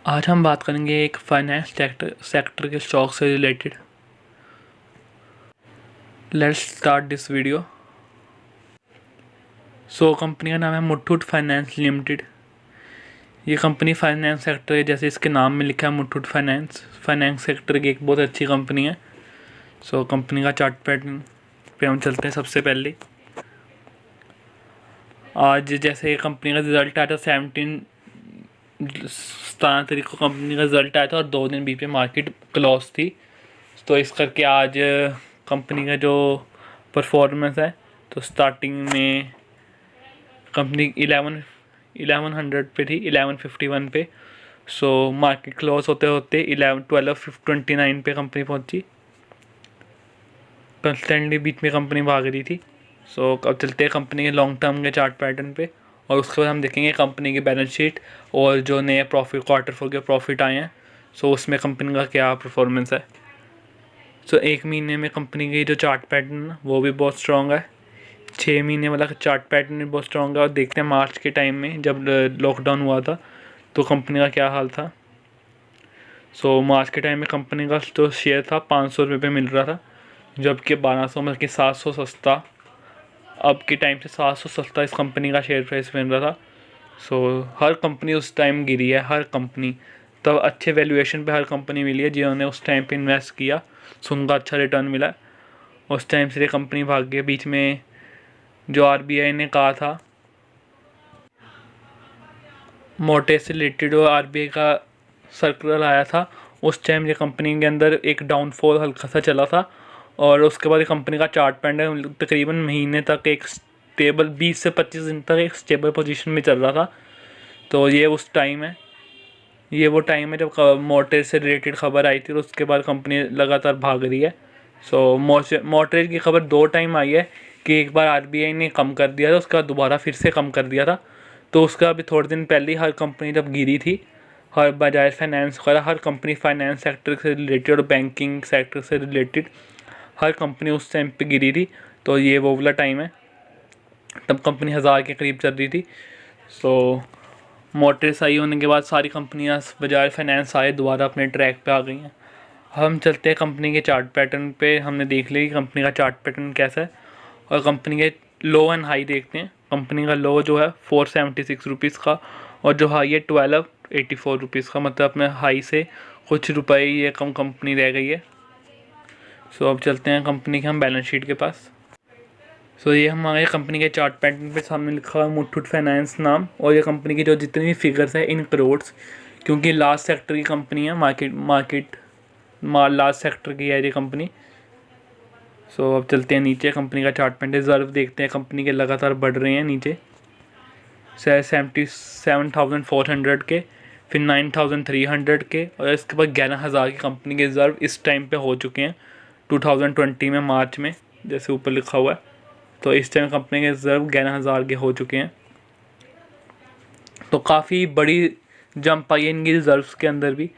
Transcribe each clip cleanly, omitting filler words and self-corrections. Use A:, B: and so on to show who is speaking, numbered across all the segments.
A: आज हम बात करेंगे एक फाइनेंस सेक्टर के स्टॉक से related. Let's start this video. Company का नाम है मुथूट फाइनेंस लिमिटेड। ये कंपनी फाइनेंस सेक्टर है, जैसे इसके नाम में लिखा है मुथूट फाइनेंस सेक्टर की एक बहुत अच्छी कंपनी है। कंपनी का चार्ट पैटर्न पे हम चलते हैं। सबसे पहले आज जैसे कंपनी का रिजल्ट आया था 17 तारीख को कंपनी का रिजल्ट आया था और 2 दिन बीच में मार्केट क्लोज थी। तो इस करके आज कंपनी का जो परफॉर्मेंस है, तो स्टार्टिंग में कंपनी 1100 पे थी, 1151 पे। मार्केट क्लोज होते होते 1229 पे कंपनी पहुंची। कंस्टेंटली बीच में कंपनी भाग रही थी। अब चलते हैं कंपनी के लॉन्ग टर्म के चार्ट पैटर्न पे, और उसके बाद हम देखेंगे कंपनी की बैलेंस शीट और जो नए प्रॉफिट Q4 के प्रॉफिट आए हैं, उसमें कंपनी का क्या परफॉर्मेंस है। एक महीने में कंपनी की जो चार्ट पैटर्न है वो भी बहुत स्ट्रॉन्ग है। 6 महीने वाला चार्ट पैटर्न भी बहुत स्ट्रॉन्ग है। और देखते हैं मार्च के टाइम में जब लॉकडाउन हुआ था तो कंपनी का क्या हाल था। मार्च के टाइम में कंपनी का जो शेयर था 500 रुपये पे मिल रहा था, जबकि 1200 मतलब कि 700 सस्ता, अब के टाइम से 700 सस्ता इस कंपनी का शेयर प्राइस मिल रहा था। हर कंपनी उस टाइम गिरी है, हर कंपनी। तब अच्छे वैल्यूएशन पे हर कंपनी मिली है जिन्होंने उस टाइम पे इन्वेस्ट किया, उनका अच्छा रिटर्न मिला। उस टाइम से ये कंपनी भाग गई। बीच में जो RBI ने कहा था मोटे से रिलेटेड, और RBI का सर्कुलर आया था, उस टाइम ये कंपनी के अंदर एक डाउनफॉल हल्का सा चला था। और उसके बाद कंपनी का चार्ट पैटर्न तकरीबन महीने तक एक स्टेबल 20 से 25 दिन तक एक स्टेबल पोजीशन में चल रहा था। तो ये उस टाइम है, ये वो टाइम है जब मोटरेज से रिलेटेड खबर आई थी और उसके बाद कंपनी लगातार भाग रही है। मोटरेज की खबर 2 टाइम आई है कि एक बार RBI ने कम कर दिया था, उसके बाद दोबारा फिर से कम कर दिया था। तो उसका अभी थोड़े दिन पहले ही हर कंपनी जब गिरी थी, हर बजाज फाइनेंस वगैरह हर कंपनी फाइनेंस सेक्टर से रिलेटेड और बैंकिंग सेक्टर से रिलेटेड हर कंपनी उस टाइम पे गिरी थी। तो ये वो वाला टाइम है, तब कंपनी 1000 के करीब चल रही थी। मोटरेज सही होने के बाद सारी कंपनियां बजाज फाइनेंस सारे दोबारा अपने ट्रैक पे आ गई हैं। हम चलते हैं कंपनी के चार्ट पैटर्न पे। हमने देख लिया कि कंपनी का चार्ट पैटर्न कैसा है, और कंपनी के लो एंड हाई देखते हैं। कंपनी का लो जो है 476 रुपीज़ का, और जो हाई है 1284 रुपीज़ का, मतलब अपने हाई से कुछ रुपए ये कम कंपनी रह गई है। अब चलते हैं कंपनी के हम बैलेंस शीट के पास। ये हमारे कंपनी के चार्ट पैटर्न पे सामने लिखा हुआ मुथूट फाइनेंस नाम, और ये कंपनी की जो जितनी भी फिगर्स है इन करोड्स, क्योंकि लास्ट सेक्टर की कंपनी है, लास्ट सेक्टर की है ये कंपनी। अब चलते हैं नीचे कंपनी का चार्ट पैटर्न। रिजर्व देखते हैं कंपनी के लगातार बढ़ रहे हैं नीचे 77,400 के, फिर 9,300 के, और इसके बाद 11,000 की कंपनी के रिजर्व इस टाइम पे हो चुके हैं 2020 में मार्च में, जैसे ऊपर लिखा हुआ है। तो इस टाइम कंपनी के रिजर्व 11,000 के हो चुके हैं। तो काफ़ी बड़ी जंप आई है इनकी रिजर्व्स के अंदर भी।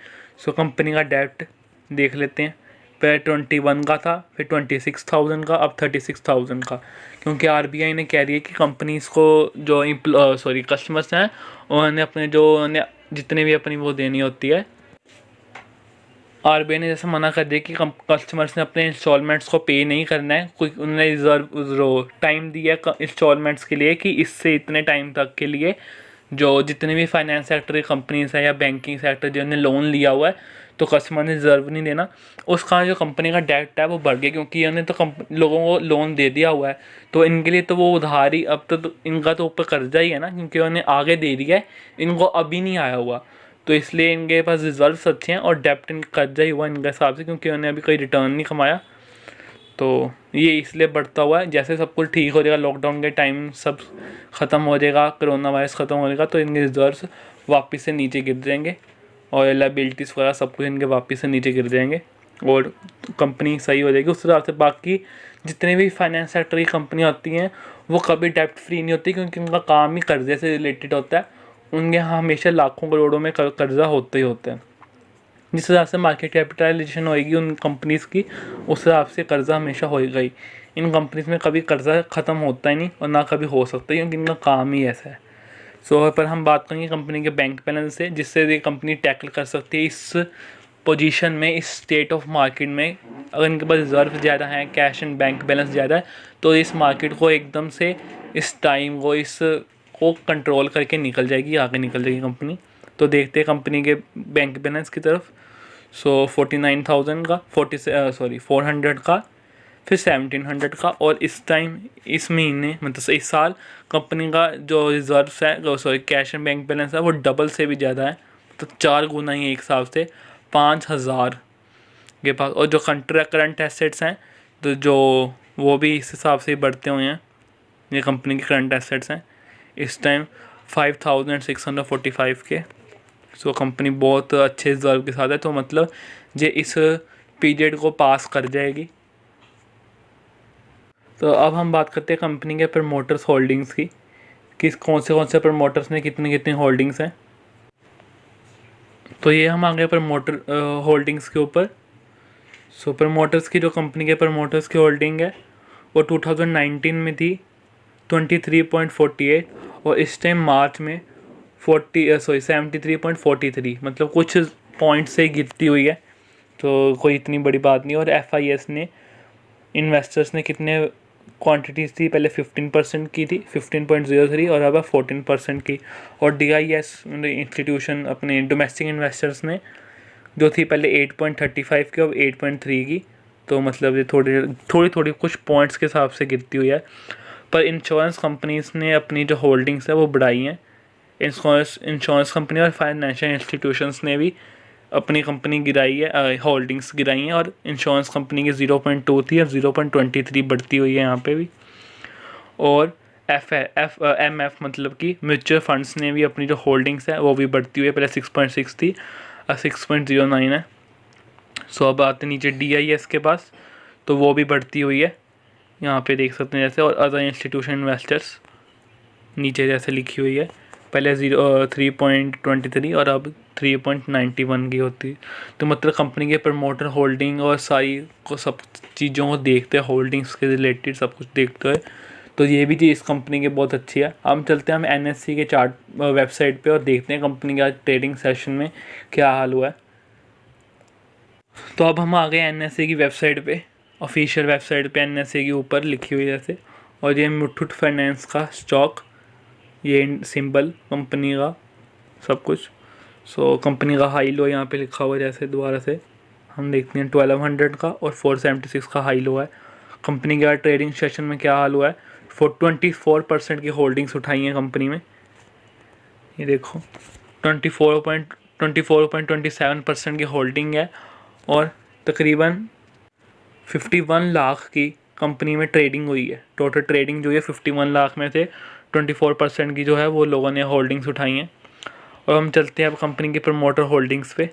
A: कंपनी का डेब्ट देख लेते हैं। पहले 21 का था, फिर 26,000 का, अब 36,000 का, क्योंकि RBI ने कह रही है कि कंपनीज़ को जो कस्टमर्स हैं उन्होंने अपने जितने भी अपनी वो देनी होती है, RBI ने जैसे मना कर दिया कि कस्टमर्स ने अपने इंस्टॉलमेंट्स को पे नहीं करना है। कोई उन्होंने रिजर्व टाइम दिया इंस्टॉलमेंट्स के लिए कि इससे इतने टाइम तक के लिए जो जितने भी फाइनेंस सेक्टर की कंपनीज है या बैंकिंग सेक्टर जिन्होंने लोन लिया हुआ है, तो कस्टमर ने रिजर्व नहीं देना। उसका जो कंपनी का डेट है वो बढ़ गया, क्योंकि इन्होंने तो लोगों को लोन दे दिया हुआ है, तो इनके लिए तो वो उधारी अब तो इनका तो ऊपर कर्जा ही है ना, क्योंकि उन्होंने आगे दे दिया है, इनको अभी नहीं आया हुआ। तो इसलिए इनके पास रिजर्व्स अच्छे हैं और डेप्ट इनका कर्जा ही हुआ इनके हिसाब से, क्योंकि उन्होंने अभी कोई रिटर्न नहीं कमाया। तो ये इसलिए बढ़ता हुआ है। जैसे सब कुछ ठीक हो जाएगा, लॉकडाउन के टाइम सब ख़त्म हो जाएगा, कोरोना वायरस ख़त्म हो जाएगा, तो इनके रिजर्व्स वापस से नीचे गिर जाएंगे, और लायबिलिटीज़ वगैरह सब कुछ इनके वापस से नीचे गिर जाएंगे और कंपनी सही हो जाएगी। उस हिसाब से बाकी जितने भी फाइनेंस सेक्टर की कंपनियाँ होती हैं वो कभी डेप्ट फ्री नहीं होती, क्योंकि उनका काम ही कर्जे से रिलेटेड होता है। उनके यहाँ हमेशा लाखों करोड़ों में कर्जा होते ही होते हैं। जिस हिसाब से मार्केट कैपिटलाइजेशन होएगी उन कंपनीज़ की, उस हिसाब से कर्जा हमेशा होएगा ही। इन कंपनीज़ में कभी कर्जा ख़त्म होता ही नहीं और ना कभी हो सकता है, क्योंकि इनका काम ही ऐसा है। सो पर हम बात करेंगे कंपनी के बैंक बैलेंस से, जिससे ये कंपनी टैकल कर सकती है इस पोजीशन में, इस स्टेट ऑफ मार्केट में। अगर इनके पास रिजर्व ज़्यादा है, कैश एंड बैंक बैलेंस ज़्यादा है, तो इस मार्केट को एकदम से इस टाइम को इसको कंट्रोल करके निकल जाएगी, आगे निकल जाएगी कंपनी। तो देखते हैं कंपनी के बैंक बैलेंस की तरफ। सो 49,000 का 400 का, फिर 1700 का, और इस टाइम इस महीने मतलब इस साल कंपनी का जो रिजर्व है, कैश एंड बैंक बैलेंस है, वो डबल से भी ज़्यादा है। तो 4 गुना ही एक हिसाब से 5,000 के पास। और जो करंट एसेट्स हैं तो जो वो भी इस हिसाब से ही बढ़ते हुए हैं। ये कंपनी के करंट एसेट्स हैं इस टाइम 5,645 के। सो कंपनी बहुत अच्छे रिजर्व के साथ है, तो मतलब ये इस पीरियड को पास कर जाएगी। तो अब हम बात करते हैं कंपनी के प्रमोटर्स होल्डिंग्स की, कौन से प्रमोटर्स ने कितनी कितनी होल्डिंग्स हैं। तो ये हम आ गए प्रमोटर होल्डिंग्स के ऊपर। सो प्रमोटर्स की, जो कंपनी के प्रमोटर्स की होल्डिंग है वो 2019 में थी 23.48, और इस टाइम मार्च में 73.43, मतलब कुछ पॉइंट से गिरती हुई है, तो कोई इतनी बड़ी बात नहीं। और FIS ने, इन्वेस्टर्स ने कितने क्वांटिटीज़ थी, पहले 15% की थी 15.03, और अब 14% की। और DIS इंस्टीट्यूशन अपने डोमेस्टिक इन्वेस्टर्स ने जो थी पहले 8.35 की, अब 8.3 की। तो मतलब ये थोड़ी कुछ पॉइंट्स के हिसाब से गिरती हुई है। पर इंश्योरेंस कंपनीज ने अपनी जो होल्डिंग्स है वो बढ़ाई हैं। इंश्योरेंस कंपनी और फाइनेंशियल इंस्टीट्यूशंस ने भी अपनी कंपनी गिराई है, होल्डिंग्स गिराई हैं, और इंश्योरेंस कंपनी की 0.2 थी और 0.23 बढ़ती हुई है यहाँ पे भी। और MF मतलब कि म्यूचुअल फंड्स ने भी अपनी जो होल्डिंग्स है वो भी बढ़ती हुई है, पहले 6.6 थी और 6.09 है। सो अब आते नीचे DIS के पास, तो वो भी बढ़ती हुई है, यहाँ पे देख सकते हैं जैसे। और अदर इंस्टीट्यूशन इन्वेस्टर्स नीचे जैसे लिखी हुई है, पहले 3.23 और अब 3.91 की होती है। तो मतलब कंपनी के प्रमोटर होल्डिंग और सारी को सब चीज़ों को देखते हैं, होल्डिंग्स के रिलेटेड सब कुछ देखते हैं, तो ये भी चीज़ इस कंपनी की बहुत अच्छी है। हम चलते हैं NSE के चार्ट वेबसाइट पे और देखते हैं कंपनी का ट्रेडिंग सेशन में क्या हाल हुआ है। तो अब हम आ गए NSE की वेबसाइट पे, ऑफिशियल वेबसाइट पे NSE के ऊपर लिखी हुई जैसे। और ये मुथूट फाइनेंस का स्टॉक, ये सिंबल कंपनी का सब कुछ। सो कंपनी का हाई लो यहाँ पे लिखा हुआ है जैसे, दोबारा से हम देखते हैं 1200 का और 476 का हाई लो है। कंपनी का ट्रेडिंग सेशन में क्या हाल हुआ है, 24% की होल्डिंग्स उठाई हैं कंपनी में। ये देखो 24.27% की होल्डिंग है, और तकरीबन 51 लाख की कंपनी में ट्रेडिंग हुई है। टोटल ट्रेडिंग जो है 51 लाख में से 24% की जो है वो लोगों ने होल्डिंग्स उठाई हैं। और हम चलते हैं अब कंपनी की प्रमोटर होल्डिंग्स पे,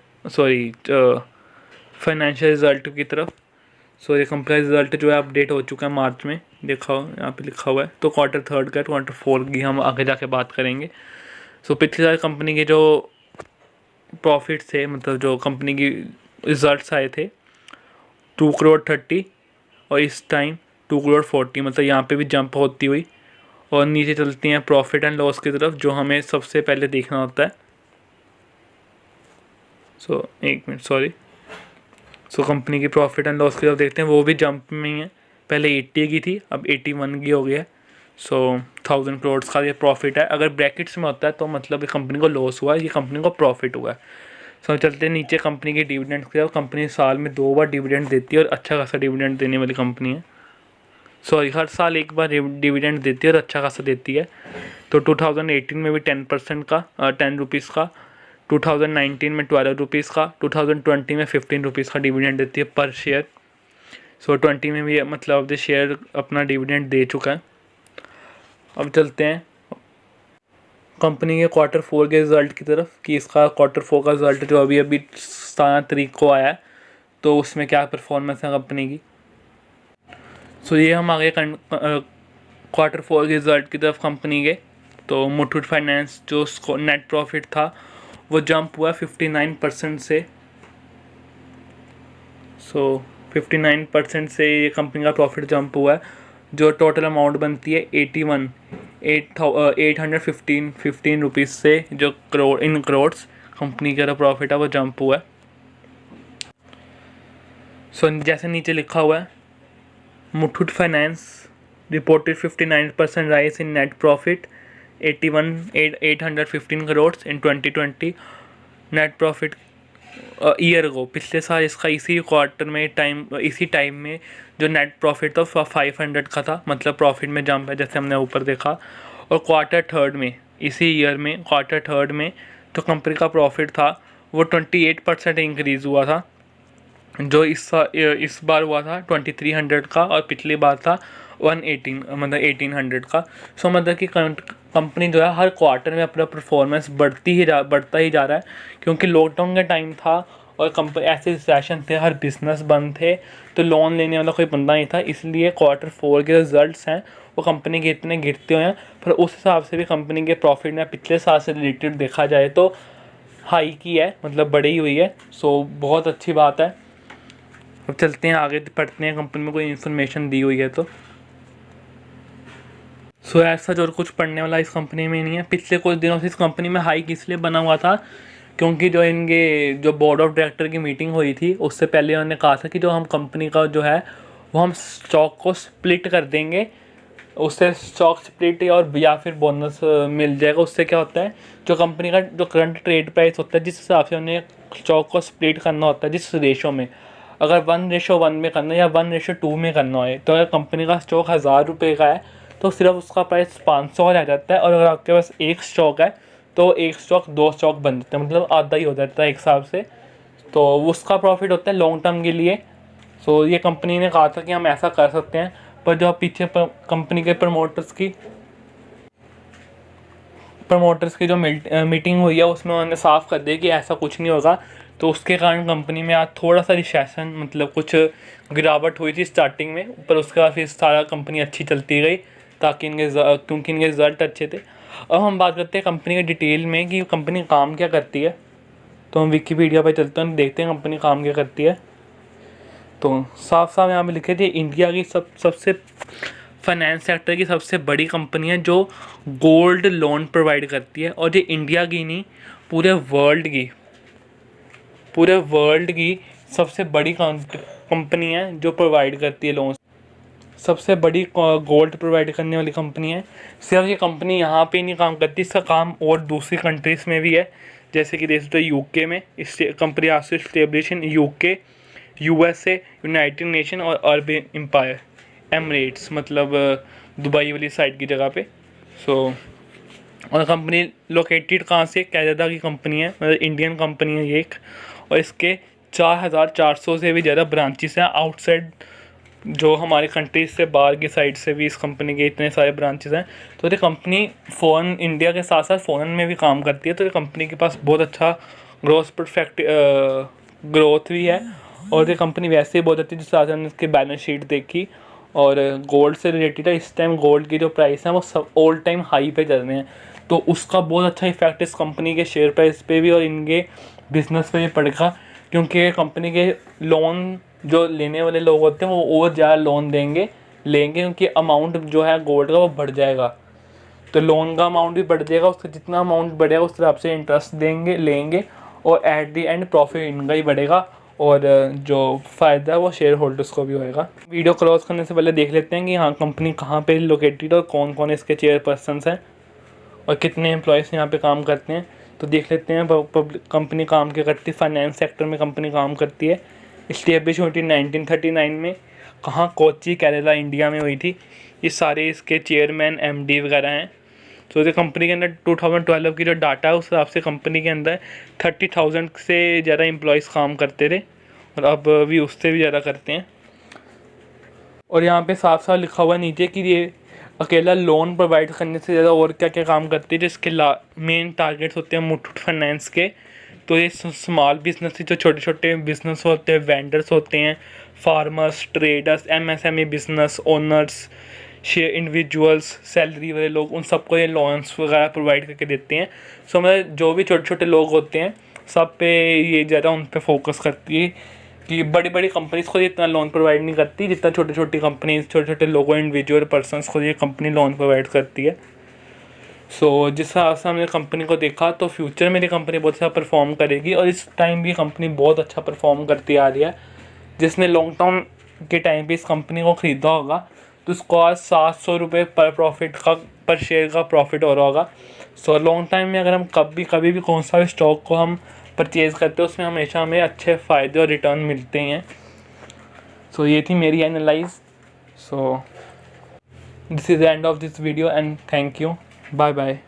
A: फाइनेंशियल रिजल्ट की तरफ। सो ये कंपनी का रिजल्ट जो है अपडेट हो चुका है मार्च में, देखा यहाँ पे लिखा हुआ है। तो Q3 का, Q4 की हम आगे जाके बात करेंगे। सो पिछले साल कंपनी के जो प्रॉफिट थे, मतलब जो कंपनी की रिजल्ट्स आए थे 2.30 और इस टाइम 2.40, मतलब यहाँ पे भी जंप होती हुई। और नीचे चलती हैं प्रॉफिट एंड लॉस की तरफ, जो हमें सबसे पहले देखना होता है। एक मिनट, सो कंपनी की प्रॉफिट एंड लॉस की तरफ देखते हैं, वो भी जंप में ही है। पहले 80 की थी, अब 81 की हो गई है। 1000 करोड़ का ये प्रॉफिट है। अगर ब्रैकेट्स में होता है तो मतलब ये कंपनी को लॉस हुआ है, ये कंपनी को प्रॉफिट हुआ है। चलते हैं नीचे कंपनी के डिविडेंड की तरफ। कंपनी साल में 2 बार डिविडेंड देती है और अच्छा खासा डिविडेंड देने वाली कंपनी है। हर साल एक बार डिविडेंड देती है और अच्छा खासा देती है। तो 2018 में भी 10% का 10 रुपीज़ का, 2019 में 12 रुपीज़ का, 2020 में 15 रुपीज़ का डिविडेंड देती है पर शेयर। 20 में भी मतलब अब शेयर अपना डिविडेंड दे चुका है। अब चलते हैं कंपनी के Q4 के रिज़ल्ट की तरफ, कि इसका Q4 का रिज़ल्ट जो अभी 17 तारीख को आया है, तो उसमें क्या परफॉर्मेंस है कंपनी की। ये हम आ गए Q4 के रिज़ल्ट की तरफ कंपनी के। तो मुथूट फाइनेंस जो नेट प्रॉफिट था वो जंप हुआ 59% से। 59% से ये कंपनी का प्रॉफिट जंप हुआ है, जो टोटल अमाउंट बनती है 815 रुपीज़ से जो करोड्स कंपनी का प्रॉफिट है वो जंप हुआ है। सो जैसे नीचे लिखा हुआ है, Muthoot finance reported 59% rise in net profit 815 crores in 2020। Net profit year को पिछले साल इसका इसी क्वार्टर में इसी टाइम में जो नेट प्रॉफिट था 500 का था, मतलब प्रॉफिट में जंप है जैसे हमने ऊपर देखा। और क्वार्टर थर्ड में इसी ईयर में क्वार्टर थर्ड में जो कंपनी का प्रॉफिट था वो 28% इंक्रीज़ हुआ था, जो इस बार हुआ था 2300 का और पिछली बार था 1800 का। सो मतलब कि कंपनी जो है हर क्वार्टर में अपना परफॉर्मेंस बढ़ता ही जा रहा है, क्योंकि लॉकडाउन का टाइम था और कंपनी ऐसे सेशन थे, हर बिजनेस बंद थे, तो लोन लेने वाला कोई बंदा नहीं था, इसलिए क्वार्टर 4 के रिजल्ट्स हैं वो कंपनी के इतने गिरते हुए हैं। पर उस हिसाब से भी कंपनी के प्रॉफिट में पिछले साल से रिलेटेड देखा जाए तो हाई की है, मतलब बढ़ी हुई है। सो बहुत अच्छी बात है। अब चलते हैं आगे, पढ़ते हैं कंपनी में कोई इन्फॉर्मेशन दी हुई है तो। सो ऐसा जो कुछ पढ़ने वाला इस कंपनी में नहीं है। पिछले कुछ दिनों से इस कंपनी में हाइक इसलिए बना हुआ था क्योंकि जो बोर्ड ऑफ डायरेक्टर की मीटिंग हुई थी उससे पहले उन्होंने कहा था कि जो हम कंपनी का जो है वो हम स्टॉक को स्प्लिट कर देंगे, उससे स्टॉक स्प्लिट और या फिर बोनस मिल जाएगा। उससे क्या होता है, जो कंपनी का जो करंट ट्रेड प्राइस होता है जिस हिसाब से उन्हें स्टॉक को स्प्लिट करना होता है, जिस रेशो में, अगर 1:1 में करना है या 1:2 में करना है, तो अगर कंपनी का स्टॉक 1000 रुपये का है तो सिर्फ उसका प्राइस 500 रह जाता है। और अगर आपके पास एक स्टॉक है तो एक स्टॉक 2 स्टॉक बन जाते हैं, मतलब आधा ही हो जाता है एक हिसाब से, तो उसका प्रॉफिट होता है लॉन्ग टर्म के लिए। सो ये कंपनी ने कहा था कि हम ऐसा कर सकते हैं, पर जो पीछे कंपनी के प्रमोटर्स की जो मीटिंग हुई है उसमें उन्होंने साफ कर दिया कि ऐसा कुछ नहीं होगा। तो उसके कारण कंपनी में आज थोड़ा सा रिसेशन, मतलब कुछ गिरावट हुई थी स्टार्टिंग में, पर उसके बाद फिर सारा कंपनी अच्छी चलती गई क्योंकि इनके रिज़ल्ट अच्छे थे। अब हम बात करते हैं कंपनी के डिटेल में कि कंपनी काम क्या करती है। तो हम विकीपीडिया पर चलते हैं, देखते हैं कंपनी काम क्या करती है। तो साफ साफ यहाँ पे लिखे थे इंडिया की सबसे फाइनेंस सेक्टर की सबसे बड़ी कंपनी है जो गोल्ड लोन प्रोवाइड करती है। और ये इंडिया की नहीं, पूरे वर्ल्ड की सबसे बड़ी कंपनी है जो प्रोवाइड करती है लोन, सबसे बड़ी गोल्ड प्रोवाइड करने वाली कंपनी है। सिर्फ ये कंपनी यहाँ पे नहीं काम करती, इसका काम और दूसरी कंट्रीज़ में भी है, जैसे कि देख सकते हो यूके में इस कंपनी आज से establish in UK, USA, United nation और अरब एम्पायर एमरेट्स, मतलब दुबई वाली साइड की जगह पे। और कंपनी लोकेटेड कहाँ से, कनाडा की कंपनी है, मतलब इंडियन कंपनी है ये एक, और इसके 4400 से भी ज़्यादा ब्रांचेस हैं आउटसाइड, जो हमारे कंट्रीज से बाहर की साइड से भी इस कंपनी के इतने सारे ब्रांचेस हैं। तो ये कंपनी फ़ॉरेन, इंडिया के साथ साथ फ़ॉरेन में भी काम करती है। तो ये कंपनी के पास बहुत अच्छा ग्रोथ भी है, और ये कंपनी वैसे ही बहुत अच्छी, जिस हिसाब से हमने इसकी बैलेंस शीट देखी और गोल्ड से रिलेटेड है। इस टाइम गोल्ड की जो प्राइस है वो सब ऑल टाइम हाई पे चल रहे हैं, तो उसका बहुत अच्छा इफेक्ट इस कंपनी के शेयर प्राइस पे भी और इनके बिजनेस पे भी पड़ेगा, क्योंकि कंपनी के लोन जो लेने वाले लोग होते हैं वो और ज़्यादा लोन लेंगे, क्योंकि अमाउंट जो है गोल्ड का वो बढ़ जाएगा, तो लोन का अमाउंट भी बढ़ जाएगा, उसका जितना अमाउंट बढ़ेगा उस हिसाब से इंटरेस्ट लेंगे और एट दी एंड प्रॉफिट इनका ही बढ़ेगा, और जो फ़ायदा है वो शेयर होल्डर्स को भी होएगा। वीडियो क्लोज करने से पहले देख लेते हैं कि हाँ कंपनी कहाँ पे लोकेटेड और कौन कौन इसके चेयरपर्सन्स हैं और कितने एम्प्लॉयज़ यहाँ पे काम करते हैं। तो देख लेते हैं कंपनी काम क्या करती है। फाइनेंस सेक्टर में कंपनी काम करती है। इस्टेब्लिश हुई थी 1939 में, कहाँ, कोच्चि केरला इंडिया में हुई थी। ये सारे इसके चेयरमैन MD वगैरह हैं। तो ये कंपनी के अंदर 2012 की जो डाटा है उस हिसाब से कंपनी के अंदर 30,000 से ज़्यादा एम्प्लॉयज़ काम करते थे, और अब भी उससे भी ज़्यादा करते हैं। और यहाँ पे साफ साफ लिखा हुआ नीचे कि ये अकेला लोन प्रोवाइड करने से ज़्यादा और क्या क्या काम करती है, जिसके मेन टारगेट्स होते हैं मुथूट फाइनेंस के। तो ये स्मॉल बिजनेस, जो छोटे छोटे बिजनेस होते हैं, वेंडर्स होते हैं, farmers, traders, MSME business owners, share individuals, salary वाले लोग, उन सबको ये लोन्स वगैरह प्रोवाइड करके देते हैं। सो मतलब जो भी छोटे छोटे लोग होते हैं सब पे ये ज़्यादा उन पे फोकस करती है, कि बड़ी बड़ी कंपनीज़ को इतना लोन प्रोवाइड नहीं करती जितना छोटी छोटी कंपनीज, छोटे छोटे लोगों, इंडिविजुअल पर्सनस को ये कंपनी लोन प्रोवाइड करती है। सो जिस हिसाब से हमने कंपनी को देखा तो फ्यूचर में ये कंपनी बहुत अच्छा परफॉर्म करेगी, और इस टाइम भी कंपनी बहुत अच्छा परफॉर्म करती आ रही है। जिसने लॉन्ग टर्म के टाइम पे इस कंपनी को ख़रीदा होगा तो उसको आज 700 रुपये पर शेयर का प्रॉफिट हो रहा होगा। सो लॉन्ग टाइम में अगर हम कभी भी कौन सा भी स्टॉक को हम परचेज़ करते हैं उसमें हमेशा हमें अच्छे फ़ायदे और रिटर्न मिलते हैं। सो ये थी मेरी analyse. So this is the end of this video and thank you, bye bye.